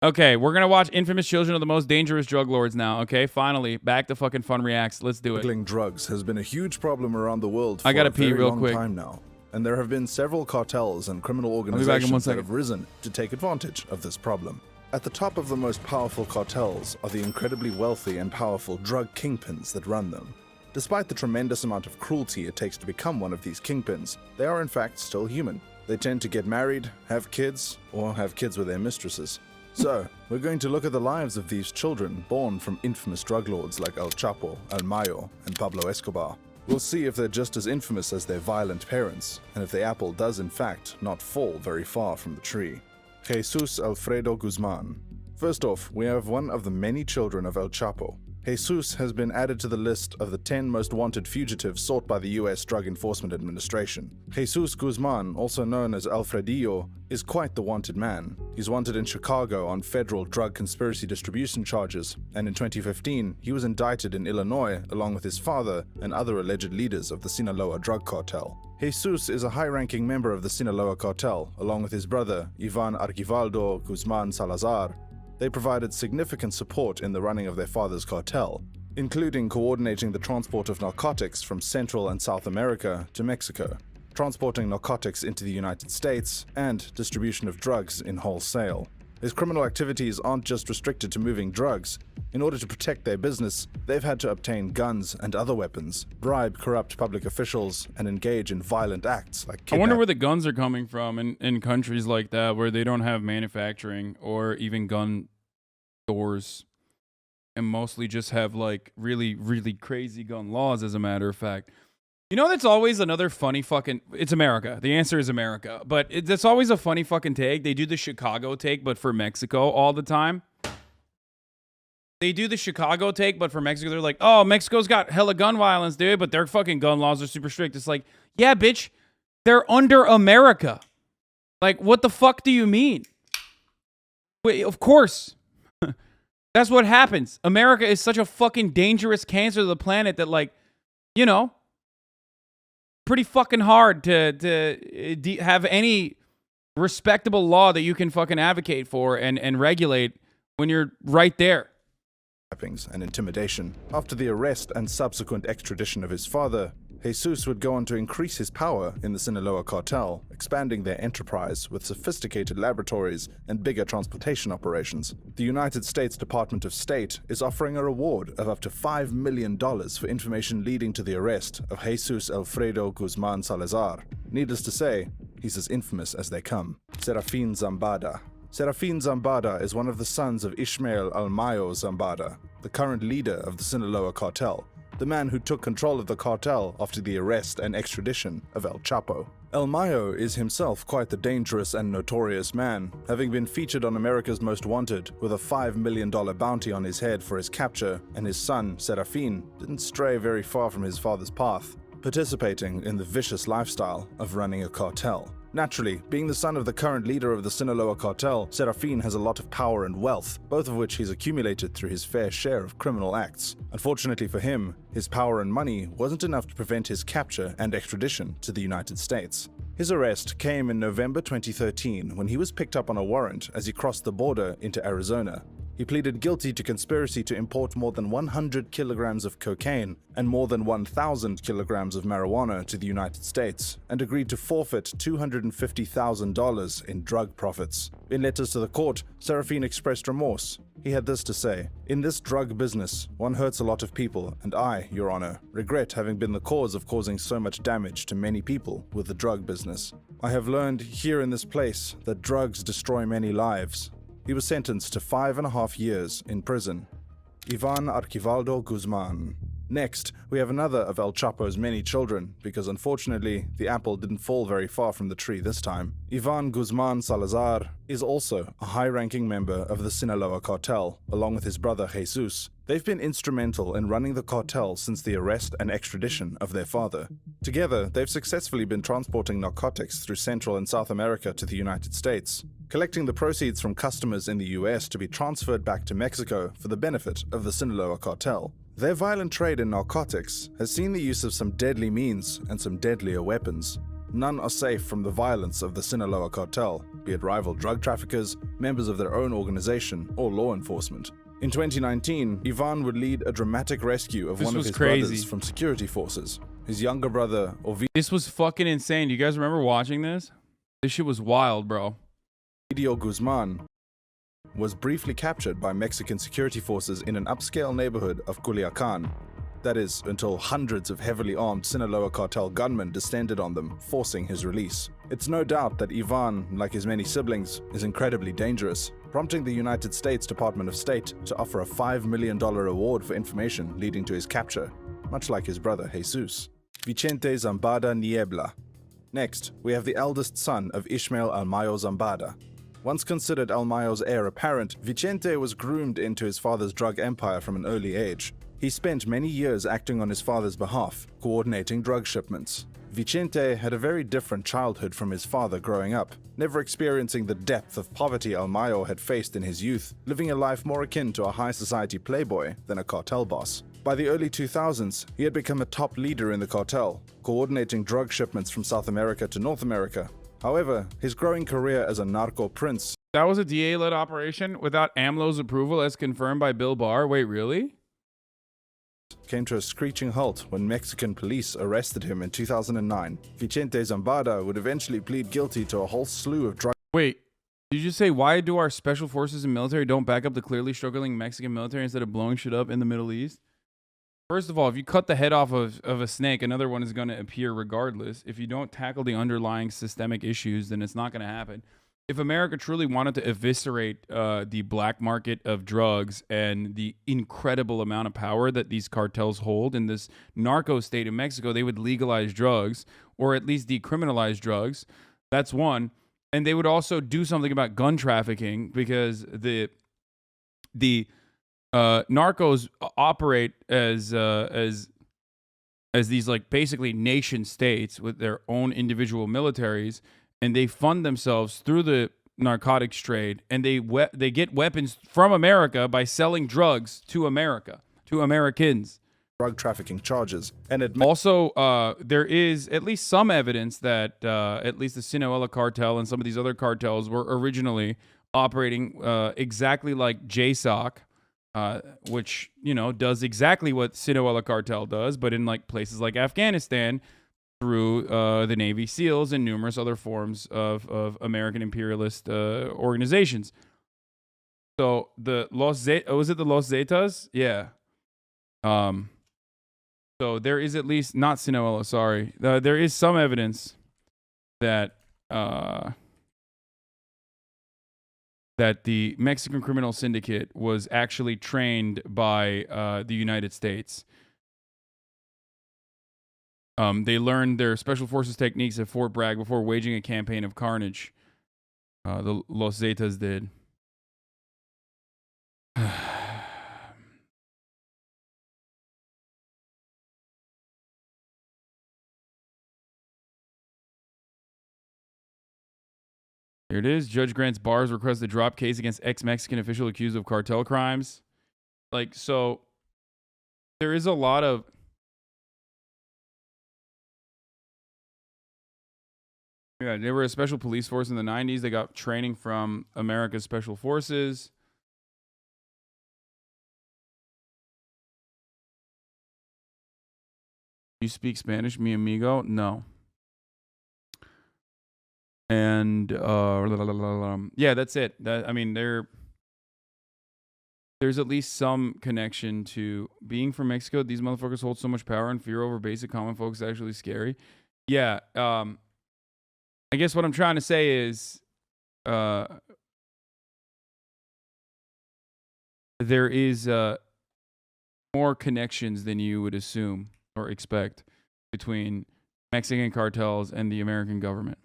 Okay, we're gonna watch Infamous Children of the Most Dangerous Drug Lords now. Okay, finally, back to fucking fun reacts. Let's do it. Smuggling drugs has been a huge problem around the world for I gotta a pee very real long quick. time now, and there have been several cartels and criminal I'll be back in 1 organizations that second. have risen to take advantage of this problem. At the top of the most powerful cartels are the incredibly wealthy and powerful drug kingpins that run them. Despite the tremendous amount of cruelty it takes to become one of these kingpins, they are in fact still human. They tend to get married, have kids, or have kids with their mistresses. So, we're going to look at the lives of these children born from infamous drug lords like El Chapo, El Mayo, and Pablo Escobar. We'll see if they're just as infamous as their violent parents, and if the apple does in fact not fall very far from the tree. Jesus Alfredo Guzman. First off, we have one of the many children of El Chapo. Jesus has been added to the list of the 10 most wanted fugitives sought by the US Drug Enforcement Administration. Jesus Guzman, also known as Alfredillo, is quite the wanted man. He's wanted in Chicago on federal drug conspiracy distribution charges, and in 2015, he was indicted in Illinois along with his father and other alleged leaders of the Sinaloa drug cartel. Jesus is a high-ranking member of the Sinaloa cartel, along with his brother, Ivan Arquivaldo Guzman Salazar. They provided significant support in the running of their father's cartel, including coordinating the transport of narcotics from Central and South America to Mexico, transporting narcotics into the United States, and distribution of drugs in wholesale. His criminal activities aren't just restricted to moving drugs. In order to protect their business, they've had to obtain guns and other weapons, bribe corrupt public officials, and engage in violent acts like kidnapping. I wonder where the guns are coming from in countries like that where they don't have manufacturing or even gun stores and mostly just have like really, really crazy gun laws, as a matter of fact. You know, that's always another funny fucking... It's America. The answer is America. But that's always a funny fucking take. They do the Chicago take, but for Mexico all the time. They do the Chicago take, but for Mexico, they're like, oh, Mexico's got hella gun violence, dude, but their fucking gun laws are super strict. It's like, yeah, bitch, they're under America. Like, what the fuck do you mean? Wait, of course. That's what happens. America is such a fucking dangerous cancer to the planet that, like, you know, pretty fucking hard to have any respectable law that you can fucking advocate for and regulate when you're right there. And intimidation. After the arrest and subsequent extradition of his father, Jesus would go on to increase his power in the Sinaloa cartel, expanding their enterprise with sophisticated laboratories and bigger transportation operations. The United States Department of State is offering a reward of up to $5 million for information leading to the arrest of Jesus Alfredo Guzman Salazar. Needless to say, he's as infamous as they come. Seraphin Zambada. Seraphin Zambada is one of the sons of Ishmael El Mayo Zambada, the current leader of the Sinaloa cartel, the man who took control of the cartel after the arrest and extradition of El Chapo. El Mayo is himself quite the dangerous and notorious man, having been featured on America's Most Wanted with a $5 million bounty on his head for his capture, and his son, Seraphin, didn't stray very far from his father's path, participating in the vicious lifestyle of running a cartel. Naturally, being the son of the current leader of the Sinaloa cartel, Seraphin has a lot of power and wealth, both of which he's accumulated through his fair share of criminal acts. Unfortunately for him, his power and money wasn't enough to prevent his capture and extradition to the United States. His arrest came in November 2013 when he was picked up on a warrant as he crossed the border into Arizona. He pleaded guilty to conspiracy to import more than 100 kilograms of cocaine and more than 1,000 kilograms of marijuana to the United States, and agreed to forfeit $250,000 in drug profits. In letters to the court, Seraphin expressed remorse. He had this to say: "In this drug business, one hurts a lot of people, and I, Your Honor, regret having been the cause of causing so much damage to many people with the drug business. I have learned here in this place that drugs destroy many lives." He was sentenced to 5.5 years in prison. Ivan Arquivaldo Guzman. Next, we have another of El Chapo's many children, because unfortunately, the apple didn't fall very far from the tree this time. Ivan Guzman Salazar is also a high-ranking member of the Sinaloa cartel, along with his brother Jesus. They've been instrumental in running the cartel since the arrest and extradition of their father. Together, they've successfully been transporting narcotics through Central and South America to the United States, collecting the proceeds from customers in the US to be transferred back to Mexico for the benefit of the Sinaloa cartel. Their violent trade in narcotics has seen the use of some deadly means and some deadlier weapons. none are safe from the violence of the Sinaloa cartel, be it rival drug traffickers, members of their own organization, or law enforcement. In 2019, Ivan would lead a dramatic rescue of one of his brothers from security forces. His younger brother, This was fucking insane. Do you guys remember watching this? This shit was wild, bro. Guzman, was briefly captured by Mexican security forces in an upscale neighborhood of Culiacan. That is, until hundreds of heavily armed Sinaloa cartel gunmen descended on them, forcing his release. It's no doubt that Ivan, like his many siblings, is incredibly dangerous, prompting the United States Department of State to offer a $5 million reward for information leading to his capture, much like his brother Jesus. Vicente Zambada Niebla. Next, we have the eldest son of Ishmael Almayo Zambada. Once considered Almayo's heir apparent, Vicente was groomed into his father's drug empire from an early age. He spent many years acting on his father's behalf, coordinating drug shipments. Vicente had a very different childhood from his father growing up, never experiencing the depth of poverty Almayo had faced in his youth, living a life more akin to a high society playboy than a cartel boss. By the early 2000s, he had become a top leader in the cartel, coordinating drug shipments from South America to North America. However, his growing career as a narco prince— That was a DA-led operation without AMLO's approval as confirmed by Bill Barr? Wait, really? came to a screeching halt when Mexican police arrested him in 2009. Vicente Zambada would eventually plead guilty to a whole slew of drug— Wait, did you say why do our special forces and military don't back up the clearly struggling Mexican military instead of blowing shit up in the Middle East? First of all, if you cut the head off of a snake, another one is going to appear regardless. If you don't tackle the underlying systemic issues, then it's not going to happen. If America truly wanted to eviscerate the black market of drugs and the incredible amount of power that these cartels hold in this narco state of Mexico, they would legalize drugs or at least decriminalize drugs. That's one. And they would also do something about gun trafficking because the narcos operate as these like basically nation states with their own individual militaries, and they fund themselves through the narcotics trade, and they get weapons from America by selling drugs to America, to Americans. Drug trafficking charges. And also, there is at least some evidence that at least the Sinaloa cartel and some of these other cartels were originally operating exactly like JSOC, which, you know, does exactly what Sinaloa cartel does, but in like places like Afghanistan through the Navy SEALs and numerous other forms of American imperialist organizations. So the was it the Los Zetas? Yeah. So there is at least, not Sinaloa, sorry. There is some evidence that that the Mexican criminal syndicate was actually trained by the United States. They learned their special forces techniques at Fort Bragg before waging a campaign of carnage. The Los Zetas did. Here it is. Judge grants Barr's request to drop case against ex-Mexican official accused of cartel crimes. Like, so there is a lot of... Yeah, they were a special police force in the 90s. They got training from America's special forces. You speak Spanish, mi amigo? No. And yeah, that's it. I mean, there's at least some connection to being from Mexico. These motherfuckers hold so much power and fear over basic common folks is actually scary. Yeah. I guess what I'm trying to say is there is more connections than you would assume or expect between Mexican cartels and the American government.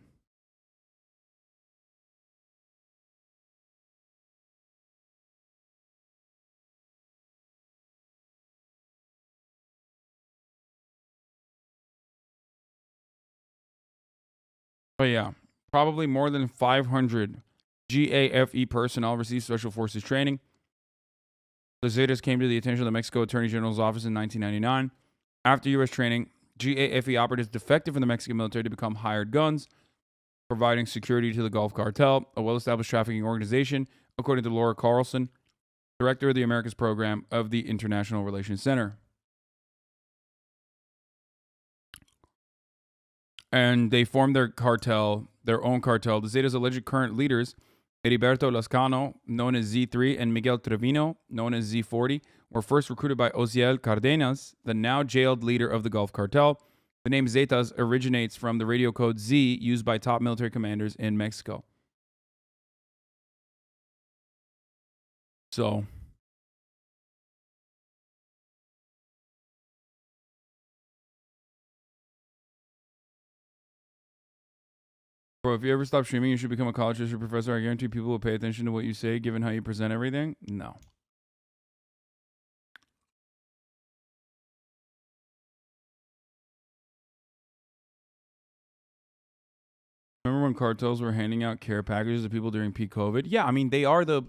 But yeah, probably more than 500 GAFE personnel received Special Forces training. The Zetas came to the attention of the Mexico Attorney General's office in 1999. After U.S. training, GAFE operatives defected from the Mexican military to become hired guns, providing security to the Gulf Cartel, a well-established trafficking organization, according to Laura Carlson, director of the Americas program of the International Relations Center. And they formed their own cartel. The Zetas' alleged current leaders, Heriberto Lascano, known as Z3, and Miguel Trevino, known as Z40, were first recruited by Osiel Cardenas, the now jailed leader of the Gulf Cartel. The name Zetas originates from the radio code Z used by top military commanders in Mexico. So, bro, if you ever stop streaming, you should become a college history professor. I guarantee people will pay attention to what you say, given how you present everything. No. Remember when cartels were handing out care packages to people during peak COVID? Yeah, I mean, they are the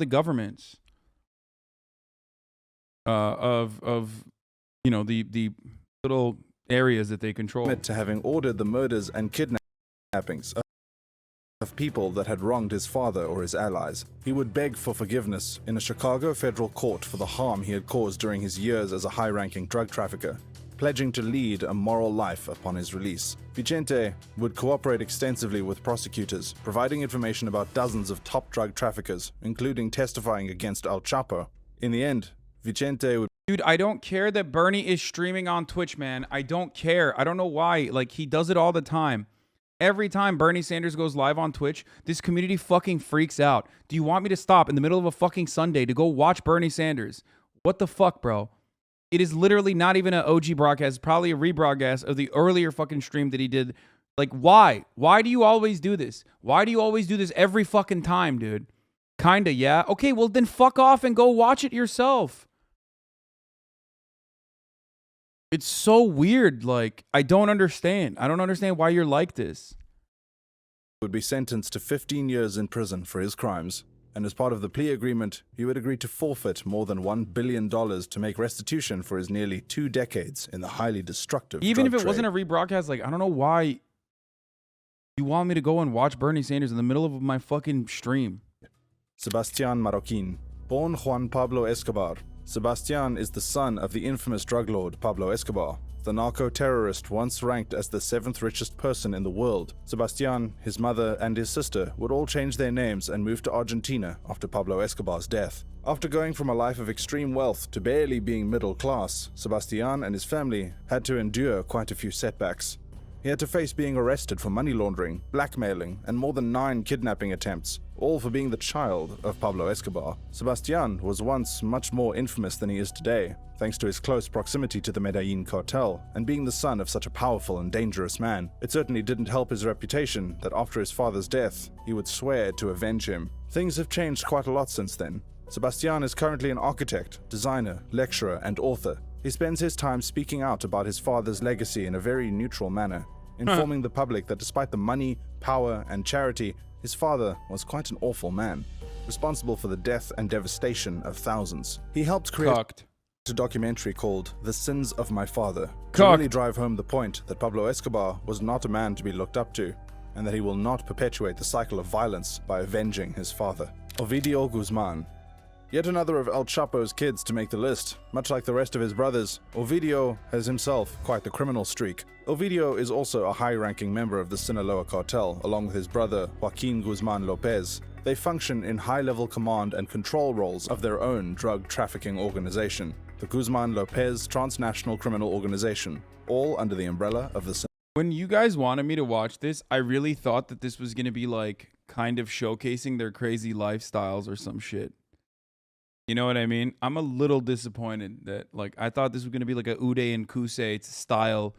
governments of you know, the little areas that they control. To having ordered the murders and kidnappings of people that had wronged his father or his allies. He would beg for forgiveness in a Chicago federal court for the harm he had caused during his years as a high-ranking drug trafficker, pledging to lead a moral life upon his release. Vicente would cooperate extensively with prosecutors, providing information about dozens of top drug traffickers, including testifying against El Chapo. In the end, Vicente would... Dude, I don't care that Bernie is streaming on Twitch, man. I don't care. I don't know why. Like, he does it all the time. Every time Bernie Sanders goes live on Twitch, this community fucking freaks out. Do you want me to stop in the middle of a fucking Sunday to go watch Bernie Sanders? What the fuck, bro? It is literally not even an OG broadcast. It's probably a rebroadcast of the earlier fucking stream that he did. Like, why? Why do you always do this? Why do you always do this every fucking time, dude? Kinda, yeah? Okay, well then fuck off and go watch it yourself. It's so weird. Like, I don't understand. I don't understand why you're like this. Would be sentenced to 15 years in prison for his crimes. And as part of the plea agreement, he would agree to forfeit more than $1 billion to make restitution for his nearly 2 decades in the highly destructive Even if drug it wasn't a rebroadcast, like, I don't know why you want me to go and watch Bernie Sanders in the middle of my fucking stream. Sebastián Marroquín, born Juan Pablo Escobar. Sebastián is the son of the infamous drug lord Pablo Escobar, the narco-terrorist once ranked as the 7th richest person in the world. Sebastián, his mother, and his sister would all change their names and move to Argentina after Pablo Escobar's death. After going from a life of extreme wealth to barely being middle class, Sebastián and his family had to endure quite a few setbacks. He had to face being arrested for money laundering, blackmailing, and more than 9 kidnapping attempts, all for being the child of Pablo Escobar. Sebastián was once much more infamous than he is today, thanks to his close proximity to the Medellin cartel, and being the son of such a powerful and dangerous man. It certainly didn't help his reputation that after his father's death, he would swear to avenge him. Things have changed quite a lot since then. Sebastián is currently an architect, designer, lecturer, and author. He spends his time speaking out about his father's legacy in a very neutral manner, informing the public that despite the money, power, and charity, his father was quite an awful man, responsible for the death and devastation of thousands. He helped create a documentary called The Sins of My Father to really drive home the point that Pablo Escobar was not a man to be looked up to, and that he will not perpetuate the cycle of violence by avenging his father. Ovidio Guzman. Yet another of El Chapo's kids to make the list. Much like the rest of his brothers, Ovidio has himself quite the criminal streak. Ovidio is also a high-ranking member of the Sinaloa cartel, along with his brother Joaquin Guzman Lopez. They function in high-level command and control roles of their own drug trafficking organization, the Guzman Lopez Transnational Criminal Organization, all under the umbrella of the... When you guys wanted me to watch this, I really thought that this was going to be like kind of showcasing their crazy lifestyles or some shit. You know what I mean? I'm a little disappointed that, like, I thought this was going to be like a Uday and Kusei style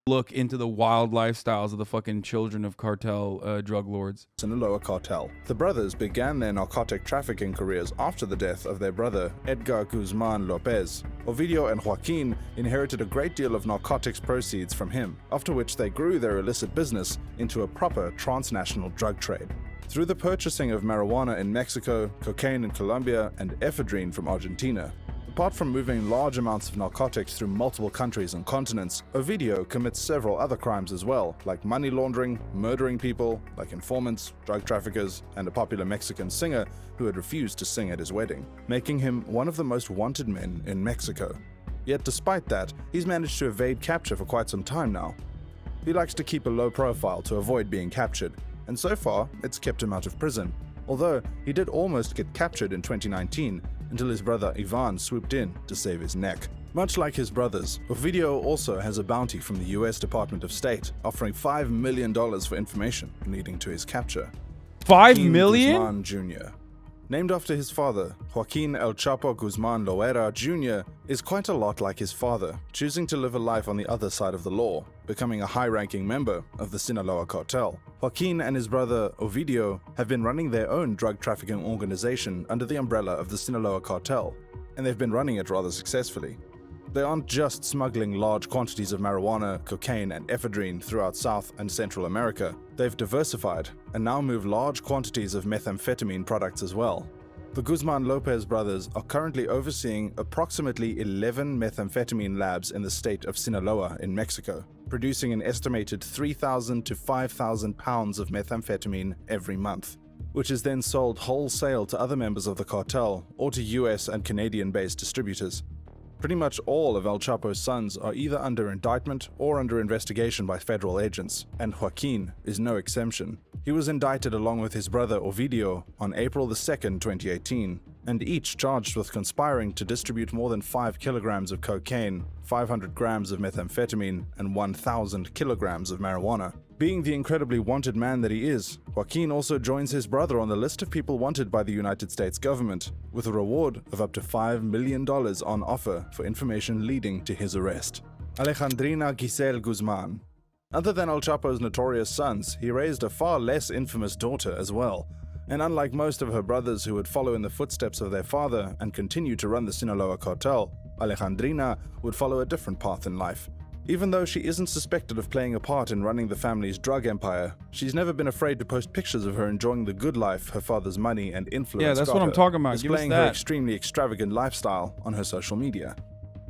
look into the wild lifestyles of the fucking children of cartel drug lords. Sinaloa cartel. The brothers began their narcotic trafficking careers after the death of their brother, Edgar Guzman Lopez. Ovidio and Joaquin inherited a great deal of narcotics proceeds from him, after which they grew their illicit business into a proper transnational drug trade. Through the purchasing of marijuana in Mexico, cocaine in Colombia, and ephedrine from Argentina, the Apart from moving large amounts of narcotics through multiple countries and continents, Ovidio commits several other crimes as well, like money laundering, murdering people, like informants, drug traffickers, and a popular Mexican singer who had refused to sing at his wedding, making him one of the most wanted men in Mexico. Yet despite that, he's managed to evade capture for quite some time now. He likes to keep a low profile to avoid being captured, and so far, it's kept him out of prison. Although, he did almost get captured in 2019 until his brother Ivan swooped in to save his neck. Much like his brothers, Ovidio also has a bounty from the US Department of State, offering $5 million for information leading to his capture. $5 million? Guzman Jr. Named after his father, Joaquin El Chapo Guzman Loera Jr. is quite a lot like his father, choosing to live a life on the other side of the law, becoming a high-ranking member of the Sinaloa cartel. Joaquin and his brother Ovidio have been running their own drug trafficking organization under the umbrella of the Sinaloa cartel, and they've been running it rather successfully. They aren't just smuggling large quantities of marijuana, cocaine, and ephedrine throughout South and Central America. They've diversified and now move large quantities of methamphetamine products as well. The Guzman Lopez brothers are currently overseeing approximately 11 methamphetamine labs in the state of Sinaloa in Mexico, producing an estimated 3,000 to 5,000 pounds of methamphetamine every month, which is then sold wholesale to other members of the cartel or to US and Canadian-based distributors. Pretty much all of El Chapo's sons are either under indictment or under investigation by federal agents, and Joaquin is no exception. He was indicted along with his brother Ovidio on April 2, 2018, and each charged with conspiring to distribute more than 5 kilograms of cocaine, 500 grams of methamphetamine, and 1,000 kilograms of marijuana. Being the incredibly wanted man that he is, Joaquin also joins his brother on the list of people wanted by the United States government, with a reward of up to $5 million on offer for information leading to his arrest. Alejandrina Giselle Guzman. Other than El Chapo's notorious sons, he raised a far less infamous daughter as well. And unlike most of her brothers who would follow in the footsteps of their father and continue to run the Sinaloa cartel, Alejandrina would follow a different path in life. Even though she isn't suspected of playing a part in running the family's drug empire, she's never been afraid to post pictures of her enjoying the good life her father's money and influence Yeah, that's got what I'm her, talking about. displaying her extremely extravagant lifestyle on her social media.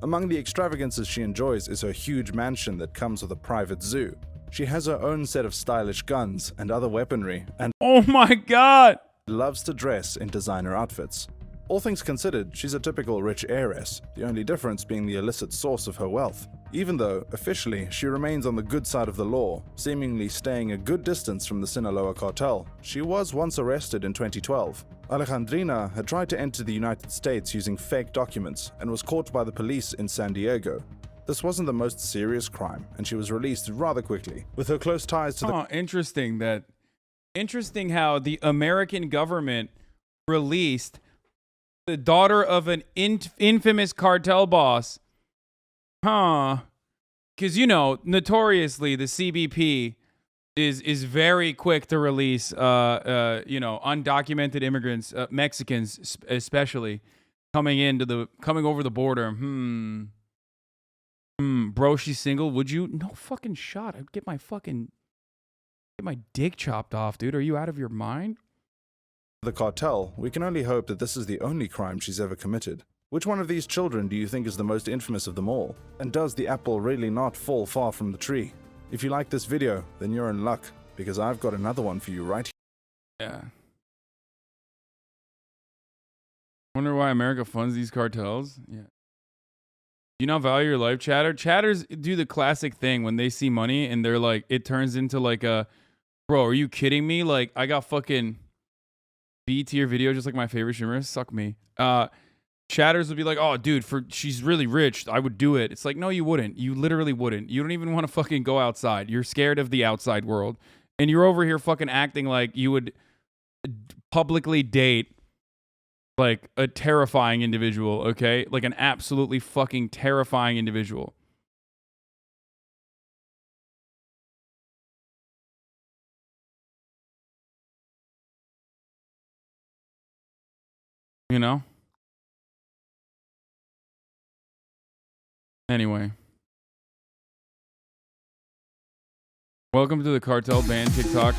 Among the extravagances she enjoys is her huge mansion that comes with a private zoo. She has her own set of stylish guns and other weaponry, and oh my god, loves to dress in designer outfits. All things considered, she's a typical rich heiress, the only difference being the illicit source of her wealth. Even though, officially, she remains on the good side of the law, seemingly staying a good distance from the Sinaloa cartel, she was once arrested in 2012. Alejandrina had tried to enter the United States using fake documents and was caught by the police in San Diego. This wasn't the most serious crime, and she was released rather quickly. With her close ties to the Interesting how the American government released the daughter of an infamous cartel boss. Because, you know, notoriously, the CBP is very quick to release, undocumented immigrants, Mexicans especially, coming over the border. Bro, she's single. Would you? No fucking shot. I'd get my dick chopped off, dude. Are you out of your mind? The cartel, we can only hope that this is the only crime she's ever committed. Which one of these children do you think is the most infamous of them all? And does the apple really not fall far from the tree? If you like this video, then you're in luck, because I've got another one for you right here. Yeah. Wonder why America funds these cartels? Yeah. Do you not value your life, chatter? Chatters do the classic thing when they see money and they're like, it turns into like a, bro, are you kidding me? Like, I got fucking B tier video, just like my favorite streamer. Suck me. Chatters would be like, oh, dude, she's really rich. I would do it. It's like, no, you wouldn't. You literally wouldn't. You don't even want to fucking go outside. You're scared of the outside world. And you're over here fucking acting like you would publicly date like a terrifying individual, okay? Like an absolutely fucking terrifying individual. You know? Anyway. Welcome to the Cartel Band TikTok.